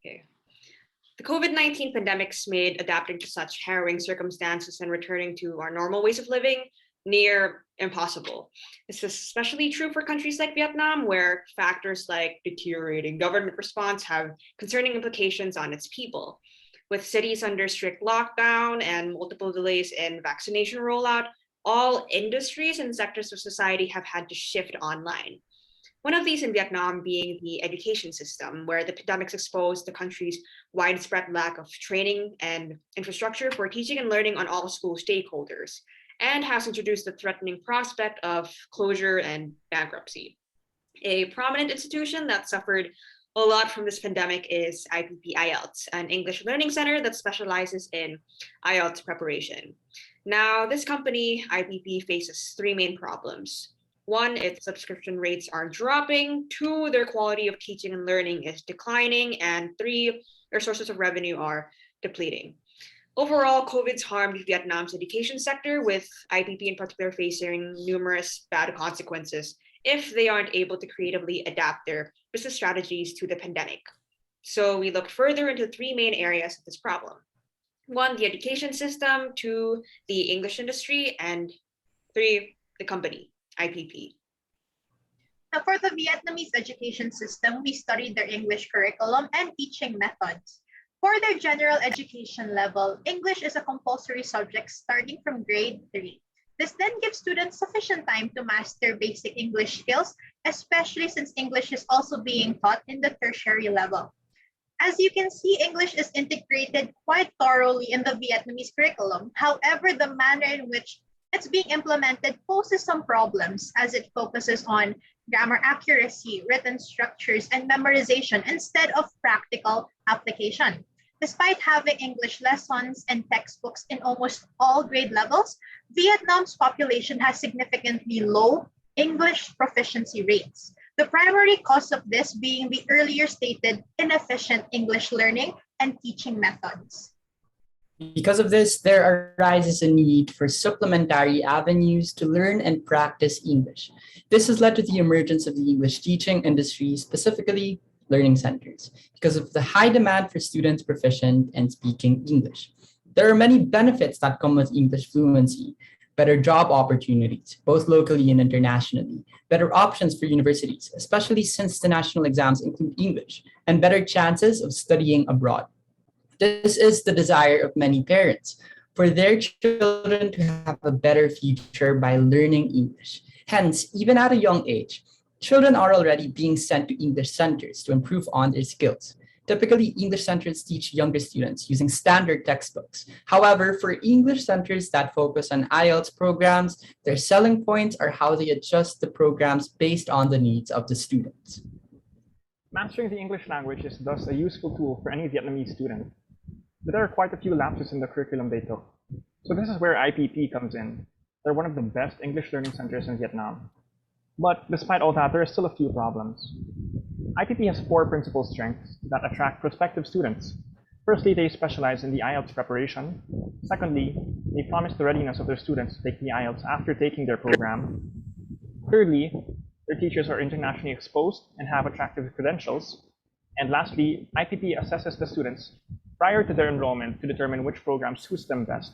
Okay. The COVID-19 pandemics made adapting to such harrowing circumstances and returning to our normal ways of living near impossible. This is especially true for countries like Vietnam, where factors like deteriorating government response have concerning implications on its people. With cities under strict lockdown and multiple delays in vaccination rollout, all industries and sectors of society have had to shift online. One of these in Vietnam being the education system, where the pandemics exposed the country's widespread lack of training and infrastructure for teaching and learning on all school stakeholders, and has introduced the threatening prospect of closure and bankruptcy. A prominent institution that suffered a lot from this pandemic is IPP IELTS, an English learning center that specializes in IELTS preparation. Now, this company, IPP, faces three main problems. One, its subscription rates are dropping. Two, their quality of teaching and learning is declining. And three, their sources of revenue are depleting. Overall, COVID's harmed Vietnam's education sector, with IPP in particular facing numerous bad consequences if they aren't able to creatively adapt their business strategies to the pandemic. So we looked further into three main areas of this problem. One, the education system. Two, the English industry. And three, the company, IPP. Now, for the Vietnamese education system, we studied their English curriculum and teaching methods. For their general education level, English is a compulsory subject starting from grade 3. This then gives students sufficient time to master basic English skills, especially since English is also being taught in the tertiary level. As you can see, English is integrated quite thoroughly in the Vietnamese curriculum. However, the manner in which it's being implemented poses some problems as it focuses on grammar accuracy, written structures, and memorization instead of practical application. Despite having English lessons and textbooks in almost all grade levels, Vietnam's population has significantly low English proficiency rates. The primary cause of this being the earlier stated inefficient English learning and teaching methods. Because of this, there arises a need for supplementary avenues to learn and practice English. This has led to the emergence of the English teaching industry, specifically learning centers, because of the high demand for students proficient in speaking English. There are many benefits that come with English fluency: better job opportunities, both locally and internationally, better options for universities, especially since the national exams include English, and better chances of studying abroad. This is the desire of many parents, for their children to have a better future by learning English. Hence, even at a young age, children are already being sent to English centers to improve on their skills. Typically, English centers teach younger students using standard textbooks. However, for English centers that focus on IELTS programs, their selling points are how they adjust the programs based on the needs of the students. Mastering the English language is thus a useful tool for any Vietnamese student. But there are quite a few lapses in the curriculum they took. So this is where IPP comes in. They're one of the best English learning centers in Vietnam. But despite all that, there are still a few problems. IPP has 4 principal strengths that attract prospective students. Firstly, they specialize in the IELTS preparation. Secondly, they promise the readiness of their students to take the IELTS after taking their program. Thirdly, their teachers are internationally exposed and have attractive credentials. And lastly, IPP assesses the students prior to their enrollment to determine which program suits them best.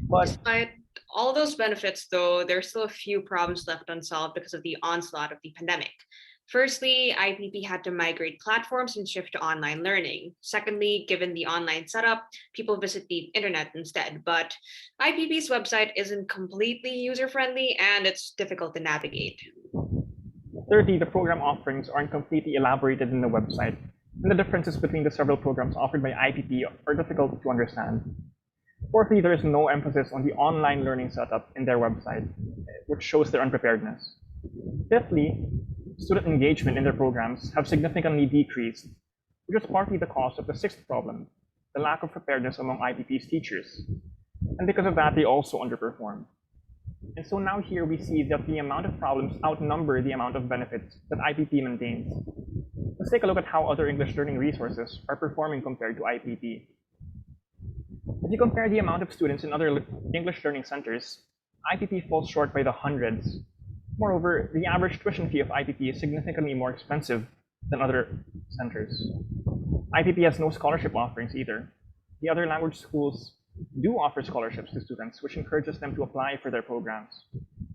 But despite all those benefits, though, there are still a few problems left unsolved because of the onslaught of the pandemic. Firstly, IPP had to migrate platforms and shift to online learning. Secondly, given the online setup, people visit the internet instead. But IPP's website isn't completely user-friendly and it's difficult to navigate. thirdly, the program offerings aren't completely elaborated in the website, and the differences between the several programs offered by IPP are difficult to understand. Fourthly, there is no emphasis on the online learning setup in their website, which shows their unpreparedness. Fifthly, student engagement in their programs have significantly decreased, which is partly the cause of the 6th problem, the lack of preparedness among IPP's teachers. And because of that, they also underperform. And so now here we see that the amount of problems outnumber the amount of benefits that IPP maintains. Let's take a look at how other English learning resources are performing compared to IPP. If you compare the amount of students in other English learning centers, IPP falls short by the hundreds. Moreover, the average tuition fee of IPP is significantly more expensive than other centers. IPP has no scholarship offerings either. The other language schools do offer scholarships to students, which encourages them to apply for their programs.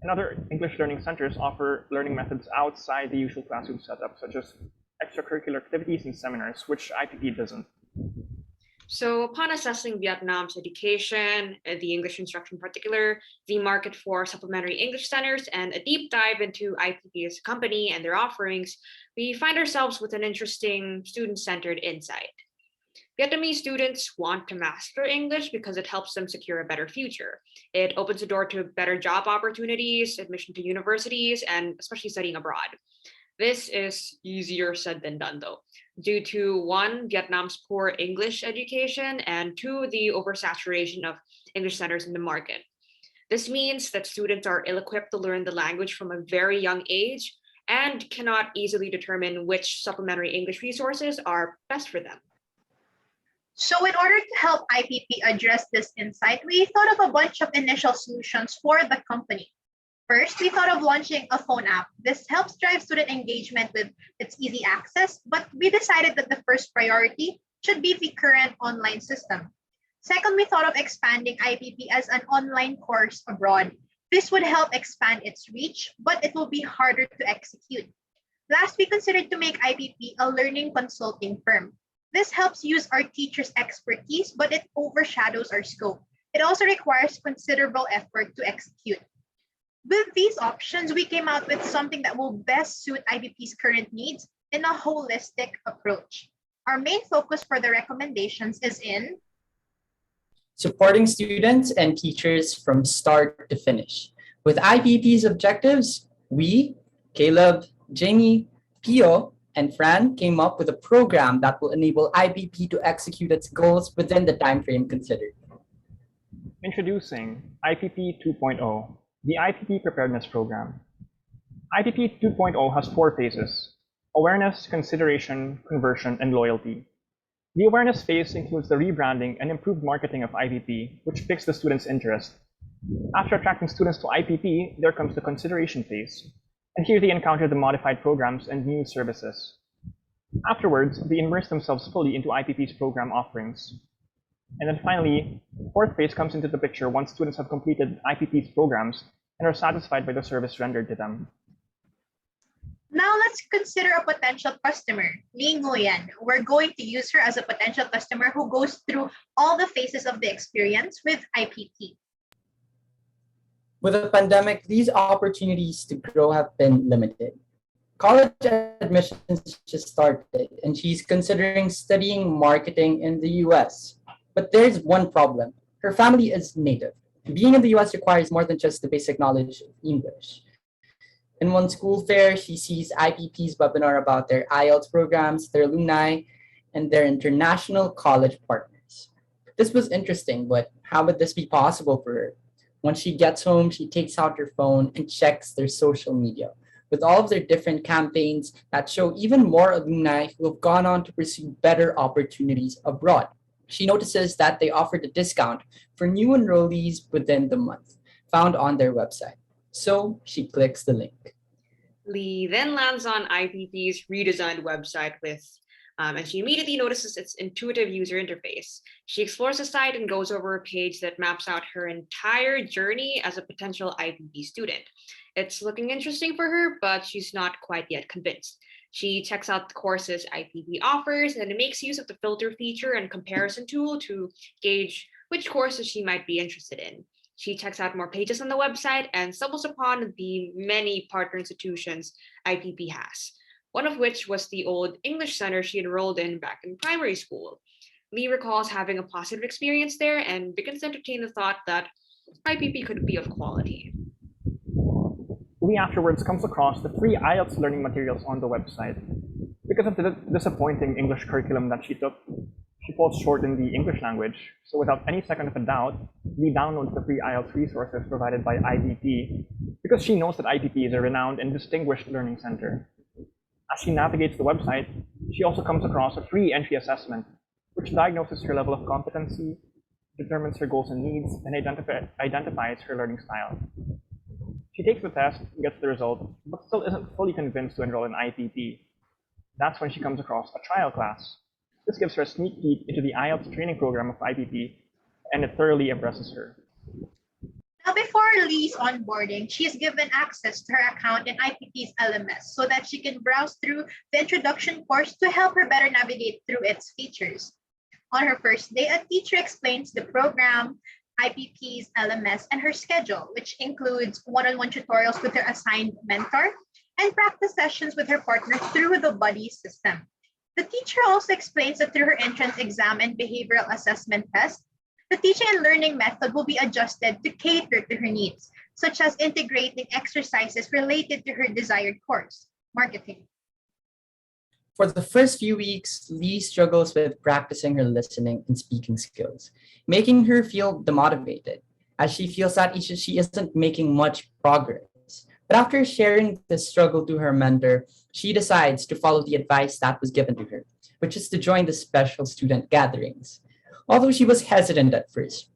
And other English learning centers offer learning methods outside the usual classroom setup, such as extracurricular activities and seminars, which IPP doesn't. So upon assessing Vietnam's education, the English instruction in particular, the market for supplementary English centers, and a deep dive into IPP as a company and their offerings, we find ourselves with an interesting student-centered insight. Vietnamese students want to master English because it helps them secure a better future. It opens the door to better job opportunities, admission to universities, and especially studying abroad. This is easier said than done, though, due to one, Vietnam's poor English education, and two, the oversaturation of English centers in the market. This means that students are ill-equipped to learn the language from a very young age and cannot easily determine which supplementary English resources are best for them. So in order to help IPP address this insight, we thought of a bunch of initial solutions for the company. First, we thought of launching a phone app. This helps drive student engagement with its easy access, but we decided that the first priority should be the current online system. Second, we thought of expanding IPP as an online course abroad. This would help expand its reach, but it will be harder to execute. Last, we considered to make IPP a learning consulting firm. This helps use our teachers' expertise, but it overshadows our scope. It also requires considerable effort to execute. With these options, we came out with something that will best suit IPP's current needs in a holistic approach. Our main focus for the recommendations is in supporting students and teachers from start to finish. With IPP's objectives, we, Caleb, Jamie, Pio, and Fran came up with a program that will enable IPP to execute its goals within the timeframe considered. Introducing IPP 2.0, the IPP Preparedness Program. IPP 2.0 has 4 phases: awareness, consideration, conversion, and loyalty. The awareness phase includes the rebranding and improved marketing of IPP, which piques the students' interest. After attracting students to IPP, there comes the consideration phase, and here they encounter the modified programs and new services. Afterwards, they immerse themselves fully into IPP's program offerings. And then finally, fourth phase comes into the picture once students have completed IPP's programs and are satisfied by the service rendered to them. Now let's consider a potential customer, Lee Nguyen. We're going to use her as a potential customer who goes through all the phases of the experience with IPP. With the pandemic, these opportunities to grow have been limited. College admissions just started, and she's considering studying marketing in the US. But there's one problem. Her family is native. Being in the US requires more than just the basic knowledge of English. In one school fair, she sees IPP's webinar about their IELTS programs, their alumni, and their international college partners. This was interesting, but how would this be possible for her? Once she gets home, she takes out her phone and checks their social media with all of their different campaigns that show even more alumni who have gone on to pursue better opportunities abroad. She notices that they offered a discount for new enrollees within the month, found on their website. So she clicks the link. Lee then lands on IPP's redesigned website and she immediately notices its intuitive user interface. She explores the site and goes over a page that maps out her entire journey as a potential IPP student. It's looking interesting for her, but she's not quite yet convinced. She checks out the courses IPP offers and makes use of the filter feature and comparison tool to gauge which courses she might be interested in. She checks out more pages on the website and stumbles upon the many partner institutions IPP has, one of which was the old English center she enrolled in back in primary school. Lee recalls having a positive experience there and begins to entertain the thought that IPP could be of quality. Lee afterwards comes across the free IELTS learning materials on the website. Because of the disappointing English curriculum that she took, she falls short in the English language. So without any second of a doubt, Lee downloads the free IELTS resources provided by IPP because she knows that IPP is a renowned and distinguished learning center. As she navigates the website, she also comes across a free entry assessment, which diagnoses her level of competency, determines her goals and needs, and identifies her learning style. She takes the test, gets the result, but still isn't fully convinced to enroll in IPP. That's when she comes across a trial class. This gives her a sneak peek into the IELTS training program of IPP, and it thoroughly impresses her. Now, before Lee's onboarding, she is given access to her account in IPP's LMS so that she can browse through the introduction course to help her better navigate through its features. On her first day, a teacher explains the program, IPP's LMS, and her schedule, which includes one-on-one tutorials with her assigned mentor and practice sessions with her partner through the buddy system. The teacher also explains that through her entrance exam and behavioral assessment test, the teaching and learning method will be adjusted to cater to her needs, such as integrating exercises related to her desired course, marketing. For the first few weeks, Lee struggles with practicing her listening and speaking skills, making her feel demotivated, as she feels that she isn't making much progress. But after sharing the struggle to her mentor, she decides to follow the advice that was given to her, which is to join the special student gatherings. Although she was hesitant at first,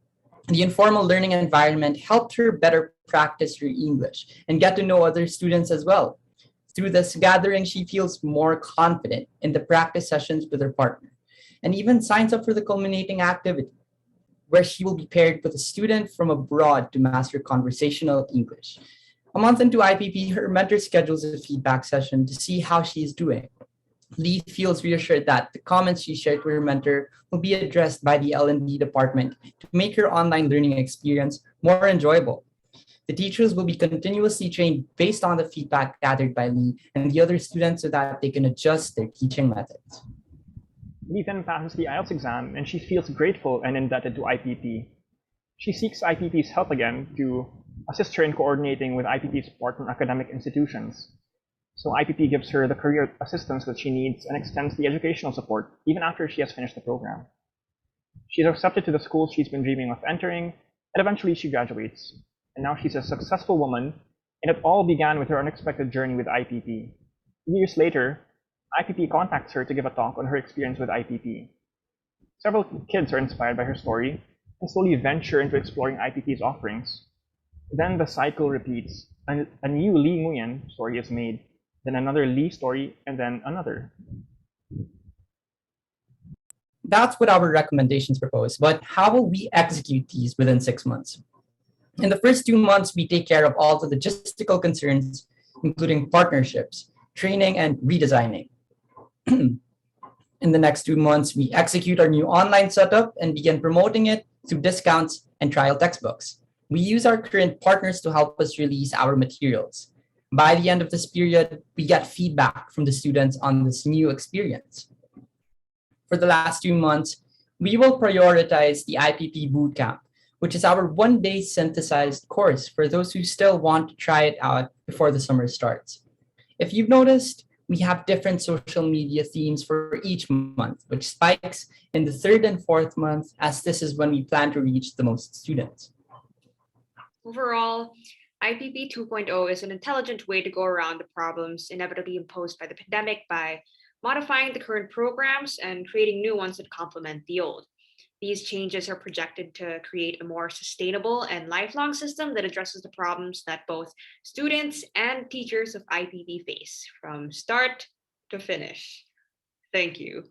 the informal learning environment helped her better practice her English and get to know other students as well. Through this gathering, she feels more confident in the practice sessions with her partner and even signs up for the culminating activity, where she will be paired with a student from abroad to master conversational English. A month into IPP, her mentor schedules a feedback session to see how she is doing. Lee feels reassured that the comments she shared with her mentor will be addressed by the L&D department to make her online learning experience more enjoyable. The teachers will be continuously trained based on the feedback gathered by Lee and the other students so that they can adjust their teaching methods. Lee then passes the IELTS exam, and she feels grateful and indebted to IPP. She seeks IPP's help again to assist her in coordinating with IPP's partner academic institutions. So IPP gives her the career assistance that she needs and extends the educational support even after she has finished the program. She is accepted to the school she's been dreaming of entering, and eventually she graduates. And now she's a successful woman, and it all began with her unexpected journey with IPP. Years later, IPP contacts her to give a talk on her experience with IPP. Several kids are inspired by her story and slowly venture into exploring IPP's offerings. Then the cycle repeats. A new Lee Nguyen story is made, then another Lee story, and then another. That's what our recommendations propose, but how will we execute these within 6 months? In the first 2 months, we take care of all the logistical concerns, including partnerships, training, and redesigning. In the next 2 months, we execute our new online setup and begin promoting it through discounts and trial textbooks. We use our current partners to help us release our materials. By the end of this period, we get feedback from the students on this new experience. For the last 2 months, we will prioritize the IPP Bootcamp, which is our one-day synthesized course for those who still want to try it out before the summer starts. If you've noticed, we have different social media themes for each month, which spikes in the 3rd and 4th month, as this is when we plan to reach the most students. Overall, IPP 2.0 is an intelligent way to go around the problems inevitably imposed by the pandemic by modifying the current programs and creating new ones that complement the old. These changes are projected to create a more sustainable and lifelong system that addresses the problems that both students and teachers of IPP face from start to finish. Thank you.